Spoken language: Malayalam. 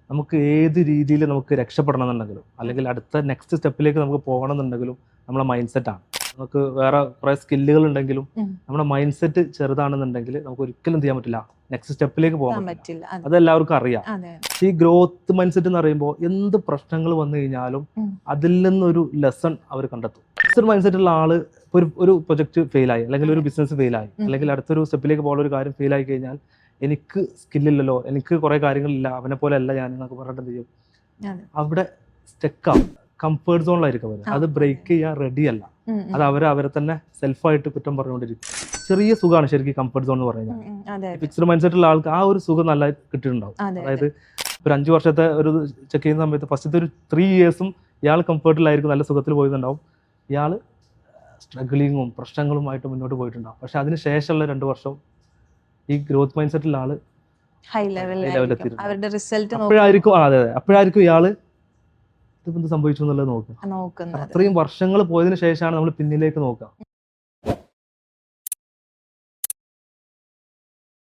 നമുക്ക് ഏത് രീതിയിൽ നമുക്ക് രക്ഷപ്പെടണം എന്നുണ്ടെങ്കിലും അല്ലെങ്കിൽ അടുത്ത നെക്സ്റ്റ് സ്റ്റെപ്പിലേക്ക് നമുക്ക് പോകണം എന്നുണ്ടെങ്കിലും നമ്മളെ മൈൻഡ് സെറ്റാണ്. നമുക്ക് വേറെ കുറേ സ്കില്ലുകൾ ഉണ്ടെങ്കിലും നമ്മുടെ മൈൻഡ് സെറ്റ് ചെറുതാണെന്നുണ്ടെങ്കിൽ നമുക്ക് ഒരിക്കലും ചെയ്യാൻ പറ്റില്ല, നെക്സ്റ്റ് സ്റ്റെപ്പിലേക്ക് പോകാൻ പറ്റില്ല. അതെല്ലാവർക്കും അറിയാം. ഈ ഗ്രോത്ത് മൈൻഡ് സെറ്റ് എന്ന് പറയുമ്പോൾ എന്ത് പ്രശ്നങ്ങൾ വന്നു കഴിഞ്ഞാലും അതിൽ നിന്നൊരു ലെസൺ അവർ കണ്ടെത്തും. ഫിക്സഡ് മൈൻഡ് സെറ്റ് ഉള്ള ആള് ഒരു പ്രൊജക്ട് ഫെയിലായി അല്ലെങ്കിൽ ഒരു ബിസിനസ് ഫെയിലായി അല്ലെങ്കിൽ അടുത്തൊരു സ്റ്റെപ്പിലേക്ക് പോകുന്ന ഒരു കാര്യം ഫെയിലായി കഴിഞ്ഞാൽ എനിക്ക് സ്കില്ലില്ലല്ലോ, എനിക്ക് കുറെ കാര്യങ്ങളില്ല, അവനെ പോലെ അല്ല ഞാൻ എന്നൊക്കെ പറഞ്ഞിട്ട് എന്ത് ചെയ്യും, അവിടെ സ്റ്റെക്കാവും, കംഫേർട്ട് സോണിലായിരിക്കും അവർ. അത് ബ്രേക്ക് ചെയ്യാൻ റെഡി അല്ല. അത് അവരെ തന്നെ സെൽഫായിട്ട് കുറ്റം പറഞ്ഞുകൊണ്ടിരിക്കും. ചെറിയ സുഖമാണ് ശരിക്കും കംഫർട്ട് സോൺ എന്ന് പറഞ്ഞാൽ. ഫിക്സ്ഡ് മൈൻഡ് സെറ്റ് ഉള്ള ആൾക്ക് ആ ഒരു സുഖം നല്ല കിട്ടിയിട്ടുണ്ടാവും. അതായത് ഒരു 5 വർഷത്തെ ഒരു ചെക്ക് ചെയ്യുന്ന സമയത്ത് ഫസ്റ്റത്തെ ഒരു 3 years ഇയാൾ കംഫർട്ടിലായിരിക്കും, നല്ല സുഖത്തിൽ പോയിട്ടുണ്ടാവും. ഇയാൾ സ്ട്രഗിളിങ്ങും പ്രശ്നങ്ങളുമായിട്ട് മുന്നോട്ട് പോയിട്ടുണ്ടാവും. പക്ഷെ അതിന് ശേഷമുള്ള 2 വർഷം ഈ ഗ്രോത്ത് മൈൻഡ് സെറ്റിലുള്ള ആള് ഹൈ ലെവലിലെത്തിയിരുന്നു. അപ്പോഴായിരിക്കും ഇയാള് ഇതിപ്പോ എന്ത് സംഭവിച്ചു എന്നുള്ളത് നോക്കുക. അത്രയും വർഷങ്ങൾ പോയതിനു ശേഷമാണ് നമ്മൾ പിന്നിലേക്ക് നോക്കുക.